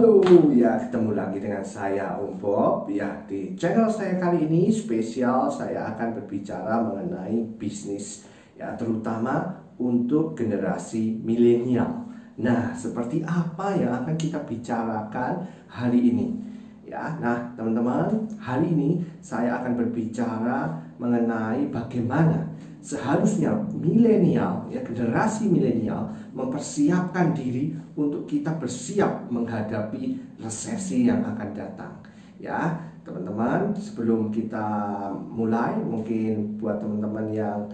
Halo, ya ketemu lagi dengan saya Om Bob. Ya, di channel saya kali ini spesial saya akan berbicara mengenai bisnis, ya terutama untuk generasi milenial. Nah, seperti apa yang akan kita bicarakan hari ini? Ya, nah teman-teman, hari ini saya akan berbicara mengenai bagaimana seharusnya milenial, ya generasi milenial mempersiapkan diri untuk kita bersiap menghadapi resesi yang akan datang. Ya, teman-teman, sebelum kita mulai, mungkin buat teman-teman yang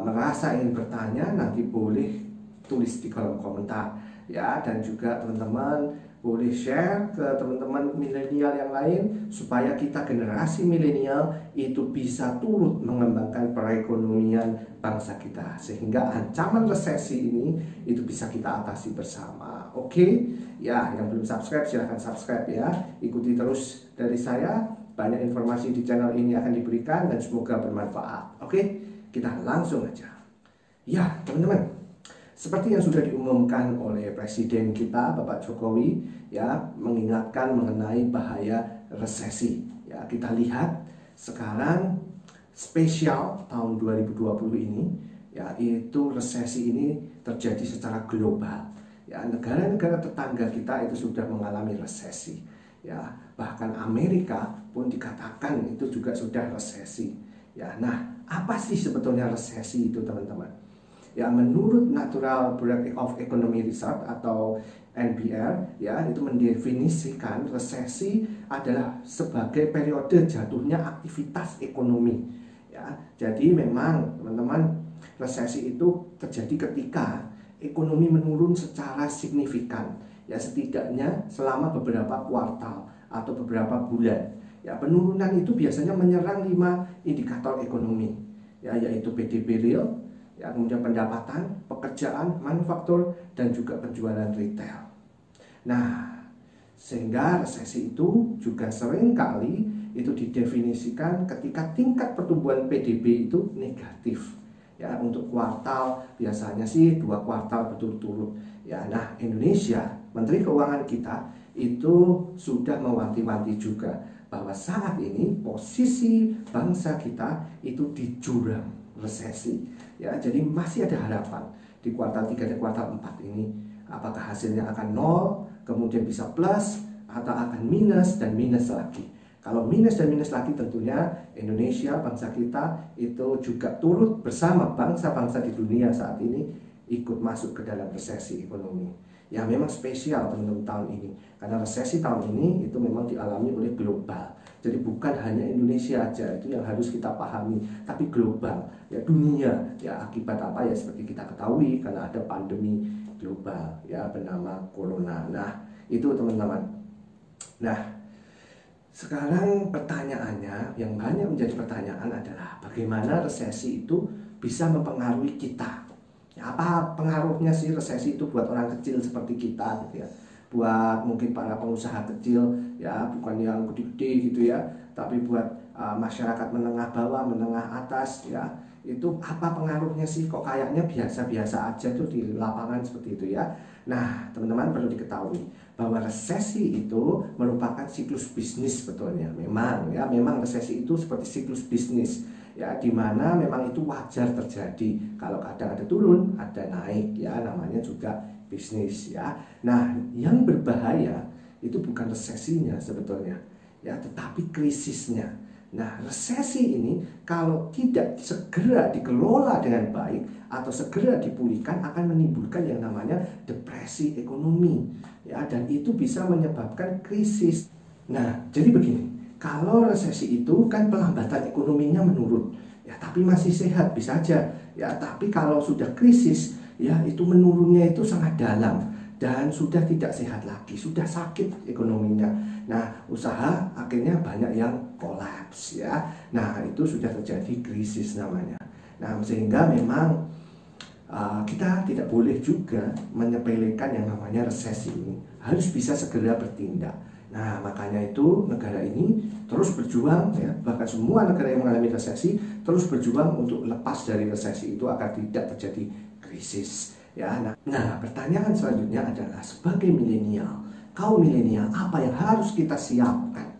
merasa ingin bertanya, nanti boleh tulis di kolom komentar. Ya, dan juga teman-teman boleh share ke teman-teman milenial yang lain supaya kita generasi milenial itu bisa turut mengembangkan perekonomian bangsa kita sehingga ancaman resesi ini itu bisa kita atasi bersama. Oke? Ya, yang belum subscribe silahkan subscribe ya. Ikuti terus dari saya, banyak informasi di channel ini akan diberikan dan semoga bermanfaat. Oke? Kita langsung aja. Ya, teman-teman, seperti yang sudah diumumkan oleh Presiden kita, Bapak Jokowi, ya, mengingatkan mengenai bahaya resesi. Ya, kita lihat sekarang spesial tahun 2020 ini, ya, itu resesi ini terjadi secara global. Ya, negara-negara tetangga kita itu sudah mengalami resesi. Ya, bahkan Amerika pun dikatakan itu juga sudah resesi. Ya, nah, apa sih sebetulnya resesi itu, teman-teman? Ya, menurut Natural Break of Economy Research atau NBR, ya, itu mendefinisikan resesi adalah sebagai periode jatuhnya aktivitas ekonomi. Ya, jadi memang teman-teman, resesi itu terjadi ketika ekonomi menurun secara signifikan. Ya, setidaknya selama beberapa kuartal atau beberapa bulan. Ya, penurunan itu biasanya menyerang 5 indikator ekonomi, ya, yaitu PDB real, ya, kemudian pendapatan, pekerjaan, manufaktur, dan juga penjualan retail. Nah, sehingga resesi itu juga seringkali itu didefinisikan ketika tingkat pertumbuhan PDB itu negatif. Ya, untuk kuartal biasanya sih 2 kuartal berturut-turut. Ya, nah Indonesia, Menteri Keuangan kita itu sudah mewanti-wanti juga bahwa saat ini posisi bangsa kita itu di jurang resesi. Ya, jadi masih ada harapan di kuartal 3 dan kuartal 4 ini. Apakah hasilnya akan 0, kemudian bisa plus, atau akan minus dan minus lagi. Kalau minus dan minus lagi tentunya Indonesia, bangsa kita itu juga turut bersama bangsa-bangsa di dunia saat ini ikut masuk ke dalam resesi ekonomi. Ya, memang spesial teman-teman tahun ini karena resesi tahun ini itu memang dialami oleh global. Jadi bukan hanya Indonesia aja itu yang harus kita pahami, tapi global, ya dunia. Ya, akibat apa? Ya seperti kita ketahui karena ada pandemi global, ya bernama corona. Nah, itu teman-teman. Nah, sekarang pertanyaannya yang banyak menjadi pertanyaan adalah bagaimana resesi itu bisa mempengaruhi kita. Ya, apa pengaruhnya sih resesi itu buat orang kecil seperti kita gitu ya, buat mungkin para pengusaha kecil, ya bukan yang gede-gede gitu ya, tapi buat masyarakat menengah bawah, menengah atas, ya itu apa pengaruhnya sih? Kok kayaknya biasa-biasa aja tuh di lapangan seperti itu ya. Nah, teman-teman perlu diketahui bahwa resesi itu merupakan siklus bisnis sebetulnya. Memang ya, memang resesi itu seperti siklus bisnis. Ya, dimana memang itu wajar terjadi. Kalau kadang ada turun, ada naik, ya namanya juga bisnis ya. Nah, yang berbahaya itu bukan resesinya sebetulnya, ya, tetapi krisisnya. Nah, resesi ini kalau tidak segera dikelola dengan baik atau segera dipulihkan akan menimbulkan yang namanya depresi ekonomi, ya, dan itu bisa menyebabkan krisis. Nah, jadi begini. Kalau resesi itu kan pelambatan ekonominya menurun, ya tapi masih sehat bisa aja, ya tapi kalau sudah krisis, ya itu menurunnya itu sangat dalam dan sudah tidak sehat lagi, sudah sakit ekonominya. Nah, usaha akhirnya banyak yang kolaps ya. Nah, itu sudah terjadi krisis namanya. Nah, sehingga memang kita tidak boleh juga menyepelekan yang namanya resesi ini. Harus bisa segera bertindak. Nah, makanya itu negara ini terus berjuang, ya, bahkan semua negara yang mengalami resesi terus berjuang untuk lepas dari resesi itu agar tidak terjadi krisis. Ya, nah pertanyaan selanjutnya adalah sebagai milenial, kaum milenial, apa yang harus kita siapkan?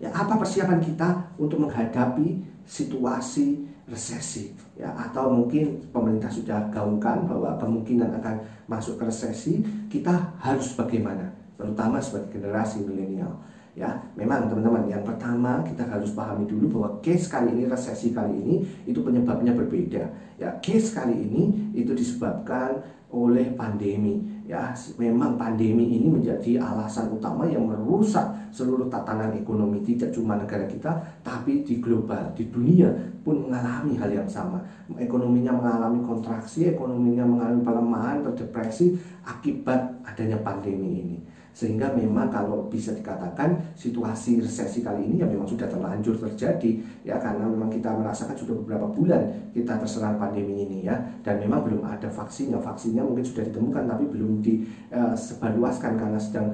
Ya, apa persiapan kita untuk menghadapi situasi resesi? Ya, atau mungkin pemerintah sudah gaungkan bahwa kemungkinan akan masuk ke resesi, kita harus bagaimana? Terutama sebagai generasi milenial. Ya, memang teman-teman, yang pertama kita harus pahami dulu bahwa case kali ini, resesi kali ini itu penyebabnya berbeda. Ya, case kali ini itu disebabkan oleh pandemi. Ya, memang pandemi ini menjadi alasan utama yang merusak seluruh tatanan ekonomi, tidak cuma negara kita, tapi di global, di dunia pun mengalami hal yang sama. Ekonominya mengalami kontraksi, ekonominya mengalami pelemahan, terdepresi akibat adanya pandemi ini. Sehingga memang kalau bisa dikatakan situasi resesi kali ini ya memang sudah terlanjur terjadi, ya, karena memang kita merasakan sudah beberapa bulan kita terserang pandemi ini, ya, dan memang belum ada vaksinnya. Vaksinnya mungkin sudah ditemukan tapi belum disebarluaskan karena sedang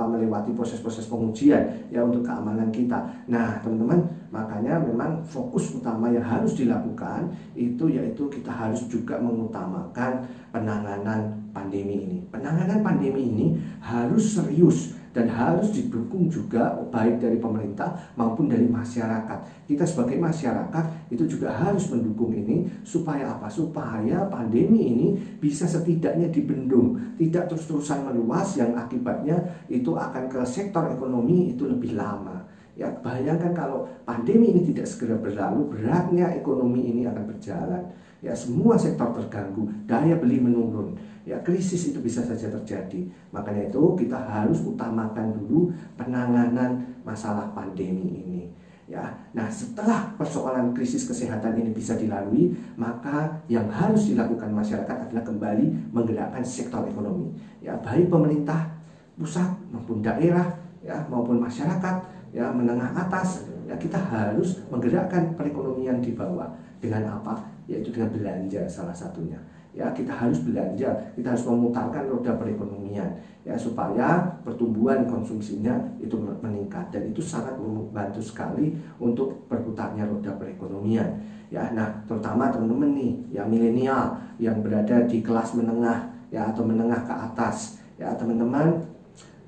melewati proses-proses pengujian, ya, untuk keamanan kita. Nah, teman-teman, makanya memang fokus utama yang harus dilakukan itu yaitu kita harus juga mengutamakan penanganan pandemi ini. Penanganan pandemi ini harus serius dan harus didukung juga baik dari pemerintah maupun dari masyarakat. Kita sebagai masyarakat itu juga harus mendukung ini supaya apa? Supaya pandemi ini bisa setidaknya dibendung, tidak terus-terusan meluas yang akibatnya itu akan ke sektor ekonomi itu lebih lama. Ya, bayangkan kalau pandemi ini tidak segera berlalu, beratnya ekonomi ini akan berjalan. Ya, semua sektor terganggu, daya beli menurun. Ya, krisis itu bisa saja terjadi. Makanya itu kita harus utamakan dulu penanganan masalah pandemi ini. Ya, nah, setelah persoalan krisis kesehatan ini bisa dilalui, maka yang harus dilakukan masyarakat adalah kembali menggerakkan sektor ekonomi. Ya, baik pemerintah pusat maupun daerah, ya, maupun masyarakat, ya, menengah atas, ya, kita harus menggerakkan perekonomian di bawah dengan apa? Yaitu dengan belanja salah satunya. Ya, kita harus belanja, kita harus memutarkan roda perekonomian, ya, supaya pertumbuhan konsumsinya itu meningkat, dan itu sangat membantu sekali untuk berputarnya roda perekonomian. Ya, nah, terutama teman-teman nih yang milenial yang berada di kelas menengah, ya, atau menengah ke atas, ya, teman-teman,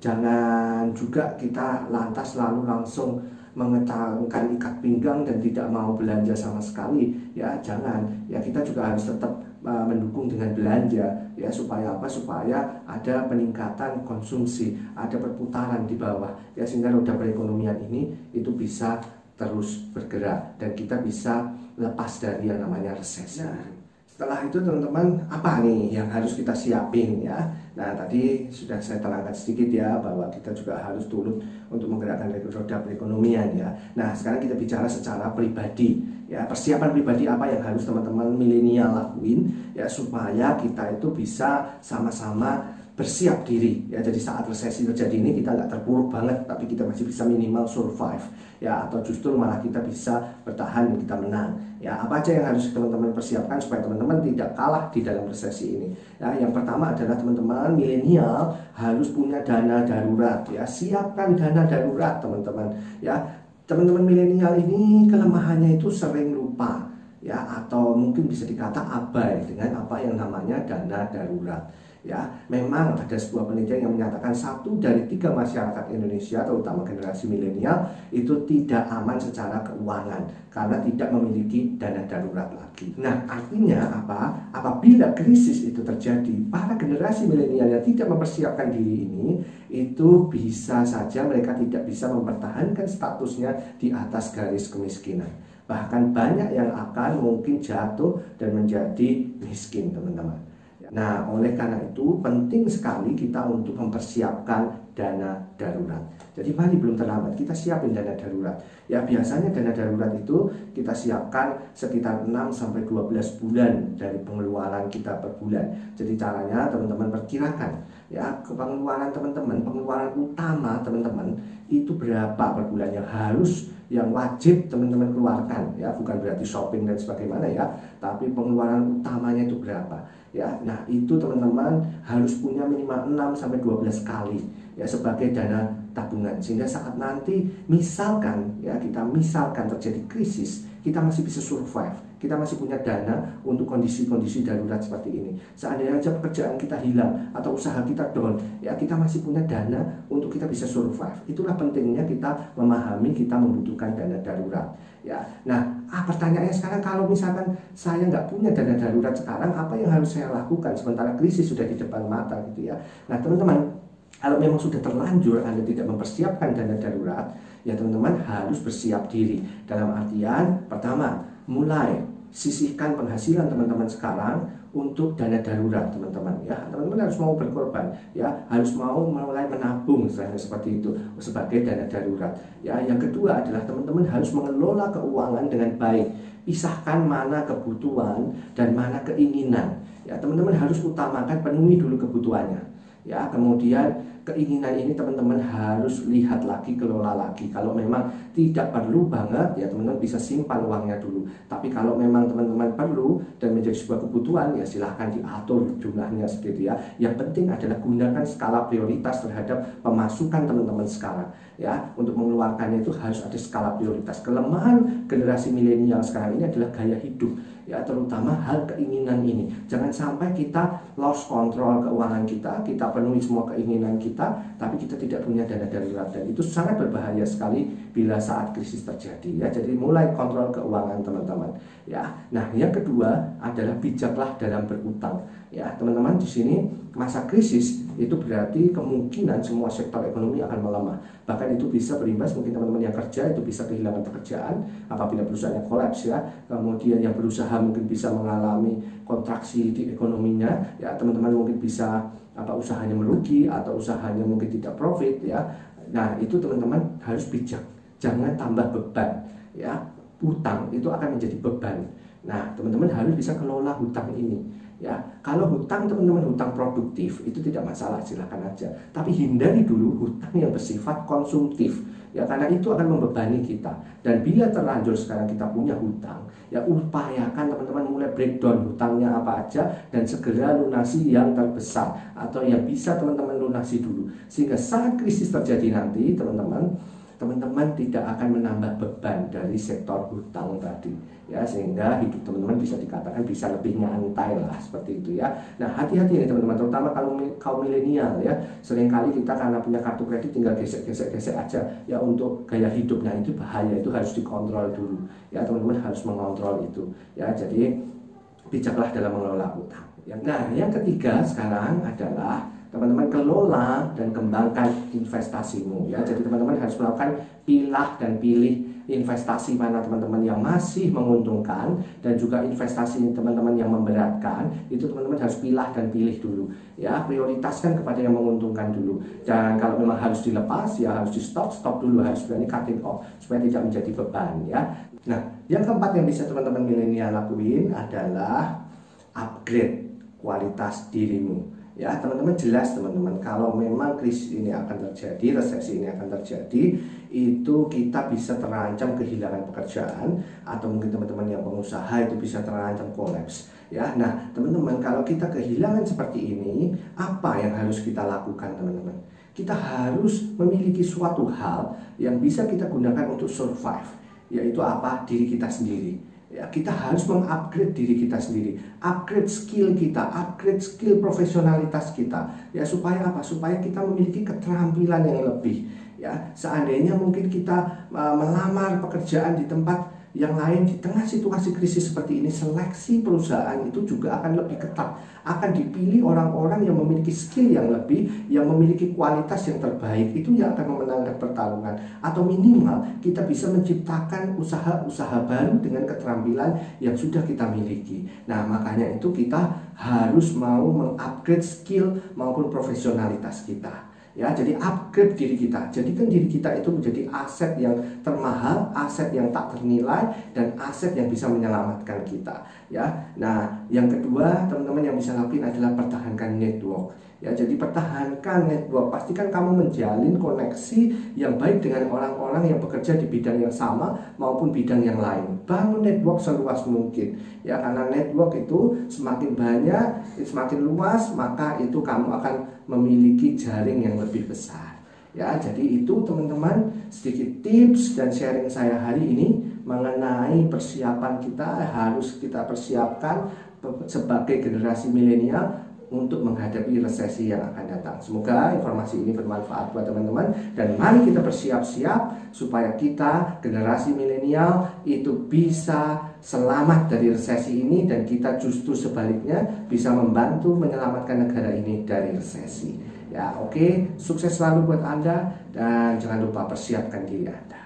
jangan juga kita lantas lalu langsung mengetangkan ikat pinggang dan tidak mau belanja sama sekali. Ya, jangan. Ya, kita juga harus tetap mendukung dengan belanja, ya, supaya apa? Supaya ada peningkatan konsumsi, ada perputaran di bawah, ya, sehingga roda perekonomian ini itu bisa terus bergerak dan kita bisa lepas dari yang namanya resesi. Nah, setelah itu teman-teman, apa nih yang harus kita siapin, ya? Nah, tadi sudah saya terangkan sedikit, ya, bahwa kita juga harus turut untuk menggerakkan roda perekonomian, ya. Nah, sekarang kita bicara secara pribadi, ya, persiapan pribadi apa yang harus teman-teman milenial lakuin, ya, supaya kita itu bisa sama-sama bersiap diri, ya. Jadi saat resesi terjadi ini kita nggak terpuruk banget, tapi kita masih bisa minimal survive, ya, atau justru malah kita bisa bertahan dan kita menang. Ya, apa aja yang harus teman-teman persiapkan supaya teman-teman tidak kalah di dalam resesi ini? Ya, yang pertama adalah teman-teman milenial harus punya dana darurat, ya. Siapkan dana darurat, teman-teman, ya. Teman-teman milenial ini kelemahannya itu sering lupa, ya, atau mungkin bisa dikata abai dengan apa yang namanya dana darurat. Ya, memang ada sebuah penelitian yang menyatakan 1 dari 3 masyarakat Indonesia, terutama generasi milenial, itu tidak aman secara keuangan karena tidak memiliki dana darurat lagi. Nah, artinya apa? Apabila krisis itu terjadi, para generasi milenial yang tidak mempersiapkan diri ini, itu bisa saja mereka tidak bisa mempertahankan statusnya di atas garis kemiskinan. Bahkan banyak yang akan mungkin jatuh dan menjadi miskin, teman-teman. Nah, oleh karena itu penting sekali kita untuk mempersiapkan dana darurat. Jadi mari, belum terlambat kita siapin dana darurat. Ya, biasanya dana darurat itu kita siapkan sekitar 6-12 bulan dari pengeluaran kita per bulan. Jadi caranya teman-teman perkirakan, ya, pengeluaran teman-teman, pengeluaran utama teman-teman itu berapa per bulan yang wajib teman-teman keluarkan, ya, bukan berarti shopping dan sebagaimana, ya, tapi pengeluaran utamanya itu berapa, ya. Nah, itu teman-teman harus punya minimal 6-12 kali, ya, sebagai dana tabungan, sehingga saat nanti misalkan terjadi krisis, kita masih bisa survive, kita masih punya dana untuk kondisi-kondisi darurat seperti ini. Seandainya aja pekerjaan kita hilang atau usaha kita down, ya kita masih punya dana untuk kita bisa survive. Itulah pentingnya kita memahami kita membutuhkan dana darurat. Ya, nah pertanyaannya sekarang, kalau misalkan saya nggak punya dana darurat sekarang, apa yang harus saya lakukan sementara krisis sudah di depan mata gitu ya. Nah teman-teman, kalau memang sudah terlanjur Anda tidak mempersiapkan dana darurat, ya teman-teman harus bersiap diri. Dalam artian, pertama, mulai sisihkan penghasilan teman-teman sekarang untuk dana darurat teman-teman ya. Teman-teman harus mau berkorban ya, harus mau mulai menabung seperti itu sebagai dana darurat ya. Yang kedua adalah teman-teman harus mengelola keuangan dengan baik. Pisahkan mana kebutuhan dan mana keinginan ya. Teman-teman harus utamakan, penuhi dulu kebutuhannya ya, kemudian keinginan ini teman-teman harus lihat lagi, kelola lagi. Kalau memang tidak perlu banget ya teman-teman bisa simpan uangnya dulu. Tapi kalau memang teman-teman perlu dan menjadi sebuah kebutuhan, ya silahkan diatur jumlahnya seperti ya. Yang penting adalah gunakan skala prioritas terhadap pemasukan teman-teman sekarang ya. Untuk mengeluarkannya itu harus ada skala prioritas. Kelemahan generasi milenial sekarang ini adalah gaya hidup ya, terutama hal keinginan ini. Jangan sampai kita lost control keuangan kita penuhi semua keinginan kita, tapi kita tidak punya dana darurat, dan itu sangat berbahaya sekali bila saat krisis terjadi ya. Jadi mulai kontrol keuangan teman-teman ya. Nah yang kedua adalah bijaklah dalam berutang ya teman-teman. Di sini masa krisis itu berarti kemungkinan semua sektor ekonomi akan melemah, bahkan itu bisa berimbas, mungkin teman-teman yang kerja itu bisa kehilangan pekerjaan apabila perusahaannya kolaps ya. Kemudian yang berusaha mungkin bisa mengalami kontraksi di ekonominya ya. Teman-teman mungkin bisa usahanya merugi atau usahanya mungkin tidak profit ya. Nah itu teman-teman harus bijak, jangan tambah beban ya. Hutang itu akan menjadi beban. Nah teman-teman harus bisa kelola hutang ini ya. Kalau hutang teman-teman hutang produktif itu tidak masalah, silakan aja, tapi hindari dulu hutang yang bersifat konsumtif ya, karena itu akan membebani kita. Dan bila terlanjur sekarang kita punya hutang ya, upayakan teman-teman mulai breakdown hutangnya apa aja dan segera lunasi yang terbesar atau yang bisa teman-teman lunasi dulu, sehingga saat krisis terjadi nanti teman-teman tidak akan menambah beban dari sektor hutang tadi ya, sehingga hidup teman-teman bisa dikatakan bisa lebih nyantai lah seperti itu ya. Nah hati-hati nih teman-teman, terutama kalau kaum milenial ya, seringkali kita karena punya kartu kredit tinggal gesek-gesek aja ya untuk gaya hidupnya. Itu bahaya, itu harus dikontrol dulu ya, teman-teman harus mengontrol itu ya. Jadi bijaklah dalam mengelola hutang ya. Nah yang ketiga sekarang adalah teman-teman kelola dan kembangkan investasimu ya. Jadi teman-teman harus melakukan pilah dan pilih investasi mana teman-teman yang masih menguntungkan dan juga investasi teman-teman yang memberatkan. Itu teman-teman harus pilah dan pilih dulu ya, prioritaskan kepada yang menguntungkan dulu. Dan kalau memang harus dilepas ya harus di stop dulu, harus berani cutting off supaya tidak menjadi beban ya. Nah yang keempat yang bisa teman-teman milenial lakuin adalah upgrade kualitas dirimu. Ya teman-teman, jelas teman-teman, kalau memang krisis ini akan terjadi, resesi ini akan terjadi, itu kita bisa terancam kehilangan pekerjaan, atau mungkin teman-teman yang pengusaha itu bisa terancam kolaps ya. Nah teman-teman, kalau kita kehilangan seperti ini, apa yang harus kita lakukan teman-teman? Kita harus memiliki suatu hal yang bisa kita gunakan untuk survive, yaitu apa? Diri kita sendiri. Ya, kita harus mengupgrade diri kita sendiri, upgrade skill kita, upgrade skill profesionalitas kita. Ya, supaya apa? Supaya kita memiliki keterampilan yang lebih. Ya, seandainya mungkin kita melamar pekerjaan di tempat yang lain di tengah situasi krisis seperti ini, seleksi perusahaan itu juga akan lebih ketat. Akan dipilih orang-orang yang memiliki skill yang lebih, yang memiliki kualitas yang terbaik, itu yang akan memenangkan pertarungan. Atau minimal kita bisa menciptakan usaha-usaha baru dengan keterampilan yang sudah kita miliki. Nah makanya itu kita harus mau mengupgrade skill maupun profesionalitas kita. Ya, jadi upgrade diri kita, jadikan diri kita itu menjadi aset yang termahal, aset yang tak ternilai, dan aset yang bisa menyelamatkan kita. Ya, nah yang kedua teman-teman yang bisa lakukan adalah pertahankan network. Ya, jadi pertahankan network, pastikan kamu menjalin koneksi yang baik dengan orang-orang yang bekerja di bidang yang sama maupun bidang yang lain. Bangun network seluas mungkin. Ya, karena network itu semakin banyak, semakin luas, maka itu kamu akan memiliki jaring yang lebih besar. Ya, jadi itu teman-teman sedikit tips dan sharing saya hari ini mengenai persiapan kita harus kita persiapkan sebagai generasi milenial untuk menghadapi resesi yang akan datang. Semoga informasi ini bermanfaat buat teman-teman dan mari kita bersiap-siap supaya kita generasi milenial itu bisa selamat dari resesi ini dan kita justru sebaliknya bisa membantu menyelamatkan negara ini dari resesi. Ya, oke, sukses selalu buat Anda dan jangan lupa persiapkan diri Anda.